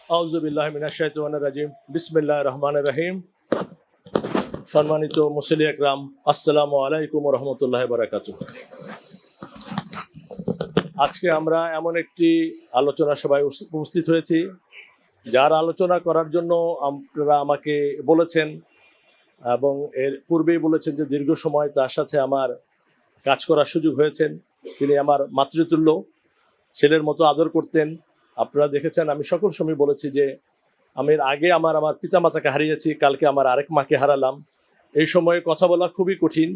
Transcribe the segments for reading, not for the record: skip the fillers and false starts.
আউযুবিল্লাহি মিনাশ শাইতানির রাজিম। বিসমিল্লাহির রহমানির রহিম। সম্মানিত মুসল্লি একরাম, আসসালামু আলাইকুম ওয়া রাহমাতুল্লাহি ওয়া বারাকাতুহু। আজকে আমরা এমন একটি আলোচনা সভায় উপস্থিত হয়েছি, যার আলোচনা করার জন্য আপনারা আমাকে বলেছেন এবং এর পূর্বেই বলেছেন যে দীর্ঘ সময় তার সাথে আমার কাজ করার সুযোগ হয়েছেন। তিনি আমার মাতৃতুল্য, ছেলের মতো আদর করতেন। আপনারা দেখেছেন আমি সকল সময় বলেছি যে আমি এর আগে আমার পিতামাতাকে হারিয়েছি, কালকে আমার আরেক মাকে হারালাম। এই সময়ে কথা বলা খুবই কঠিন।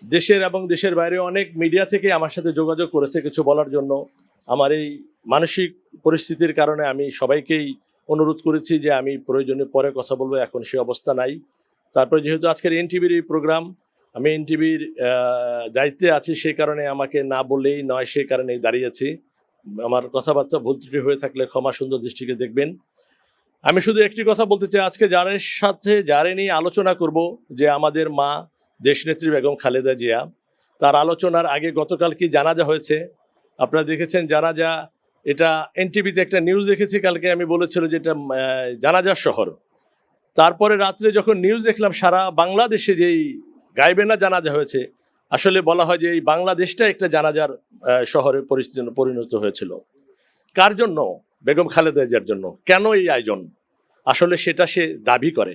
দেশের এবং দেশের বাইরে অনেক মিডিয়া থেকে আমার সাথে যোগাযোগ করেছে কিছু বলার জন্য। আমার এই মানসিক পরিস্থিতির কারণে আমি সবাইকেই অনুরোধ করেছি যে আমি প্রয়োজনে পরে কথা বলবো, এখন সে অবস্থা নাই। তারপরে যেহেতু আজকের এনটিভির এই প্রোগ্রাম, আমি এনটিভির দায়িত্বে আছি, সেই কারণে আমাকে না বললেই নয়, সেই কারণেই দাঁড়িয়েছি। আমার কথাবার্তা ভুল ত্রুটি হয়ে থাকলে ক্ষমা সুন্দর দৃষ্টিকে দেখবেন। আমি শুধু একটি কথা বলতে চাই, আজকে যারে নিয়ে আলোচনা করব, যে আমাদের মা দেশনেত্রী বেগম খালেদা জিয়া, তার আলোচনার আগে গতকাল কি জানাজা হয়েছে আপনারা দেখেছেন। জানাজা, এটা এনটিভিতে একটা নিউজ দেখেছি কালকে, আমি বলেছিল যে এটা জানাজার শহর। তারপরে রাত্রে যখন নিউজ দেখলাম সারা বাংলাদেশে যেই গাইবেনা জানাজা হয়েছে, আসলে বলা হয় যে এই বাংলাদেশটা একটা জানাজার শহরে পরিণত হয়েছিল। কার জন্য? বেগম খালেদা জিয়ার জন্য। কেন এই আয়োজন? আসলে সেটা সে দাবি করে।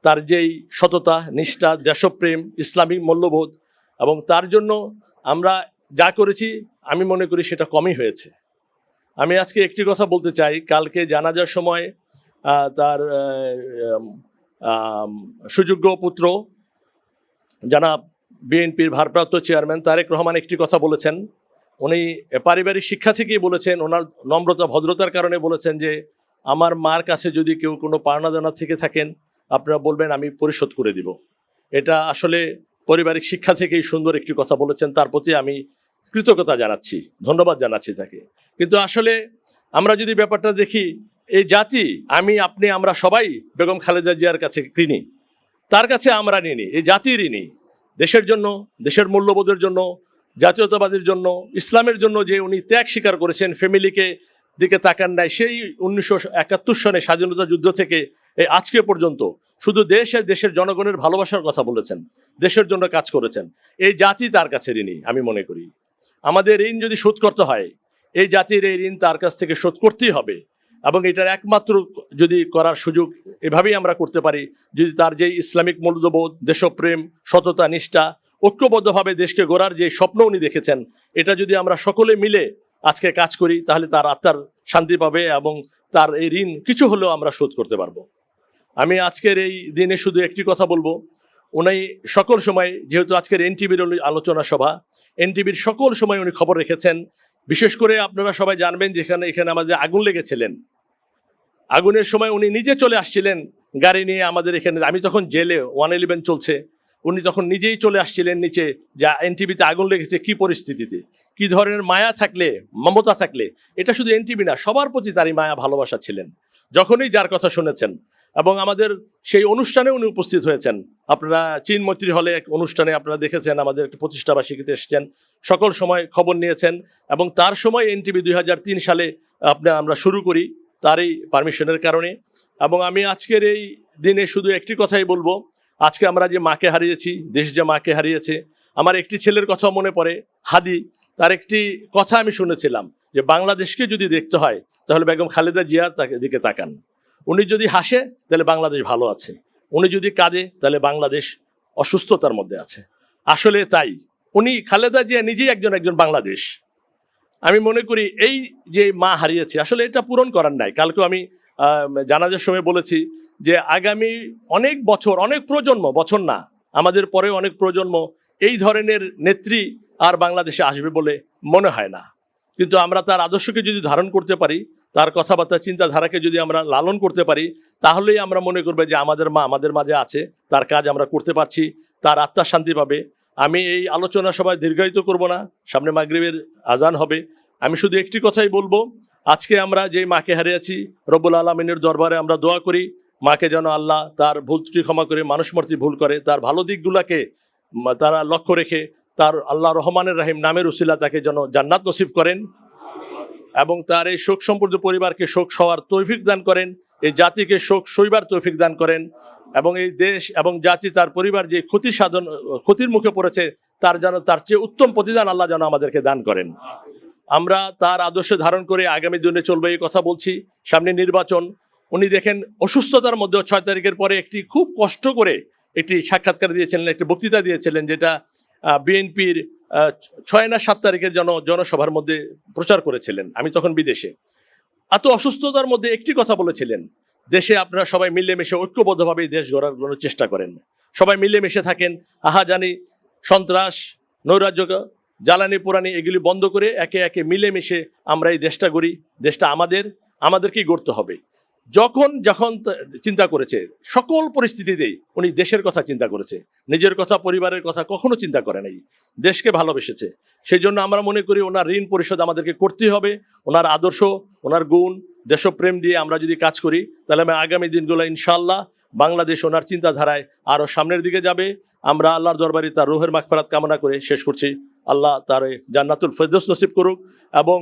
তার যেই সততা, নিষ্ঠা, দেশপ্রেম, ইসলামিক মূল্যবোধ, এবং তার জন্য আমরা যা করেছি আমি মনে করি সেটা কমই হয়েছে। আমি আজকে একটি কথা বলতে চাই, কালকে জানাজার সময় তার সুযোগ্য পুত্র জনাব বিএনপির ভারপ্রাপ্ত চেয়ারম্যান তারেক রহমান একটি কথা বলেছেন। উনি পারিবারিক শিক্ষা থেকেই বলেছেন, ওনার নম্রতা ভদ্রতার কারণে বলেছেন যে আমার মার কাছে যদি কেউ কোনো পাওনা দানা থেকে থাকেন আপনারা বলবেন, আমি পরিশোধ করে দিব। এটা আসলে পারিবারিক শিক্ষা থেকেই সুন্দর একটি কথা বলেছেন, তার প্রতি আমি কৃতজ্ঞতা জানাচ্ছি, ধন্যবাদ জানাচ্ছি তাকে। কিন্তু আসলে আমরা যদি ব্যাপারটা দেখি, এই জাতি, আমি আপনি আমরা সবাই বেগম খালেদা জিয়ার কাছে ঋণী। তার কাছে আমরা ঋণী, এই জাতি ঋণী। দেশের জন্য, দেশের মূল্যবোধের জন্য, জাতীয়তাবাদের জন্য, ইসলামের জন্য যে উনি ত্যাগ স্বীকার করেছেন, ফ্যামিলিকে দিকে তাকান নাই, সেই 1971 সনে স্বাধীনতা যুদ্ধ থেকে এই আজকে পর্যন্ত শুধু দেশ আর দেশের জনগণের ভালোবাসার কথা বলেছেন, দেশের জন্য কাজ করেছেন। এই জাতি তার কাছে ঋণী আমি মনে করি। আমাদের ঋণ যদি শোধ করতে হয়, এই জাতির এই ঋণ তার কাছ থেকে শোধ করতেই হবে। এবং এটার একমাত্র যদি করার সুযোগ এভাবেই আমরা করতে পারি, যদি তার যে ইসলামিক মূল্যবোধ, দেশপ্রেম, সততা, নিষ্ঠা, ঐক্যবদ্ধভাবে দেশকে গড়ার যে স্বপ্ন উনি দেখেছেন, এটা যদি আমরা সকলে মিলে আজকে কাজ করি, তাহলে তার আত্মার শান্তি পাবে এবং তার এই ঋণ কিছু হলেও আমরা শোধ করতে পারবো। আমি আজকের এই দিনে শুধু একটি কথা বলবো, উনি সকল সময়, যেহেতু আজকের এনটিভির আলোচনা সভা, এনটিভির সকল সময় উনি খবর রেখেছেন। বিশেষ করে আপনারা সবাই জানবেন যে এখানে আমাদের আগুন লেগেছিলেন, আগুনের সময় উনি নিজে চলে আসছিলেন গাড়ি নিয়ে আমাদের এখানে। আমি তখন জেলে 111 চলছে, উনি তখন নিজেই চলে আসছিলেন নিচে, যা এনটিভিতে আগুন লেগেছে, কি পরিস্থিতিতে, কি ধরনের মায়া থাকলে, মমতা থাকলে, এটা শুধু এনটিভি না, সবার প্রতি তারই মায়া ভালোবাসা ছিলেন যখনই যার কথা শুনেছেন। এবং আমাদের সেই অনুষ্ঠানে উনি উপস্থিত হয়েছেন। আপনারা চীন মৈত্রী হলে এক অনুষ্ঠানে আপনারা দেখেছেন, আমাদের একটি প্রতিষ্ঠাবার্ষিকীতে এসেছেন, সকল সময় খবর নিয়েছেন। এবং তার সময় এনটিভি 2003 সালে আমরা শুরু করি, তারই পারমিশনের কারণে। এবং আমি আজকের এই দিনে শুধু একটি কথাই বলবো, আজকে আমরা যে মাকে হারিয়েছি, দেশ যে মাকে হারিয়েছে, আমার একটি ছেলের কথা মনে পড়ে, হাদি। তার একটি কথা আমি শুনেছিলাম যে বাংলাদেশকে যদি দেখতে হয় তাহলে বেগম খালেদা জিয়া তাকে দিকে তাকান। উনি যদি হাসে তাহলে বাংলাদেশ ভালো আছে, উনি যদি কাঁদে তাহলে বাংলাদেশ অসুস্থতার মধ্যে আছে। আসলে তাই, উনি খালেদা জিয়া নিজেই একজন বাংলাদেশ। আমি মনে করি এই যে মা হারিয়েছে, আসলে এটা পূরণ করার নাই। কালকে আমি জানাজার সময় বলেছি যে আগামী অনেক বছর, অনেক প্রজন্ম, বছর না, আমাদের পরে অনেক প্রজন্ম এই ধরনের নেত্রী আর বাংলাদেশে আসবে বলে মনে হয় না। কিন্তু আমরা তার আদর্শকে যদি ধারণ করতে পারি, তার কথাবার্তা, চিন্তাধারাকে যদি আমরা লালন করতে পারি, তাহলেই আমরা মনে করবো যে আমাদের মা আমাদের মাঝে আছে, তার কাজ আমরা করতে পারছি, তার আত্মার শান্তি পাবে। আমি এই আলোচনা সভায় দীর্ঘায়িত করব না, সামনে মাগরিবের আজান হবে। আমি শুধু একটি কথাই বলবো, আজকে আমরা যে মাকে হারিয়েছি, রব্বুল আলামিনের দরবারে আমরা দোয়া করি মাকে যেন আল্লাহ তার ভুল ত্রুটি ক্ষমা করে, মানুষ মাত্রই ভুল করে, তার ভালো দিকগুলাকে তারা লক্ষ্য রেখে তার আল্লাহ রহমানের রাহিম নামের উসিলা তাকে যেন জান্নাত নসিব করেন। এবং তার এই শোক সম্পর্ক পরিবারকে শোক সওয়ার তৌফিক দান করেন, এই জাতিকে শোক সইবার তৌফিক দান করেন, এবং এই দেশ এবং জাতি তার পরিবার যে ক্ষতির মুখে পড়েছে তার চেয়ে উত্তম প্রতিদান আল্লাহ যেন আমাদেরকে দান করেন। আমরা তার আদর্শ ধারণ করে আগামী দিনে চলবে এই কথা বলছি। সামনে নির্বাচন, উনি দেখেন অসুস্থতার মধ্যে 6 তারিখের পরে একটি খুব কষ্ট করে একটি সাক্ষাৎকার দিয়েছিলেন, একটি বক্তৃতা দিয়েছিলেন, যেটা বিএনপির 6 না 7 তারিখের জনসভার মধ্যে প্রচার করেছিলেন। আমি তখন বিদেশে। এত অসুস্থতার মধ্যে একটি কথা বলেছিলেন, দেশে আপনারা সবাই মিলেমিশে ঐক্যবদ্ধভাবে দেশ গড়ার জন্য চেষ্টা করেন, সবাই মিলেমিশে থাকেন, আহাজানি, সন্ত্রাস, নৈরাজ্য, জ্বালানি পোড়ানি এগুলি বন্ধ করে একে একে মিলেমিশে আমরা এই দেশটা গড়ি। দেশটা আমাদেরকেই গড়তে হবে। যখন চিন্তা করেছে, সকল পরিস্থিতিতেই উনি দেশের কথা চিন্তা করেছে, নিজের কথা, পরিবারের কথা কখনো চিন্তা করে নাই, দেশকে ভালোবেসেছে। সেই জন্য আমরা মনে করি ওনার ঋণ পরিশোধ আমাদেরকে করতেই হবে। ওনার আদর্শ, ওনার গুণ, দেশপ্রেম দিয়ে আমরা যদি কাজ করি, তাহলে আমি আগামী দিনগুলো ইনশাআল্লাহ বাংলাদেশ ওনার চিন্তাধারায় আরও সামনের দিকে যাবে। আমরা আল্লাহর দরবারে তার রুহের মাগফিরাত কামনা করে শেষ করছি। আল্লাহ তার জান্নাতুল ফেরদৌস নসিব করুক এবং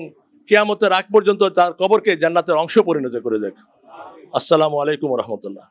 কিয়ামতের আগ পর্যন্ত তার কবরকে জান্নাতের অংশ পরিণত করে দেখ। আসসালামু আলাইকুম ওয়া রাহমাতুল্লাহ।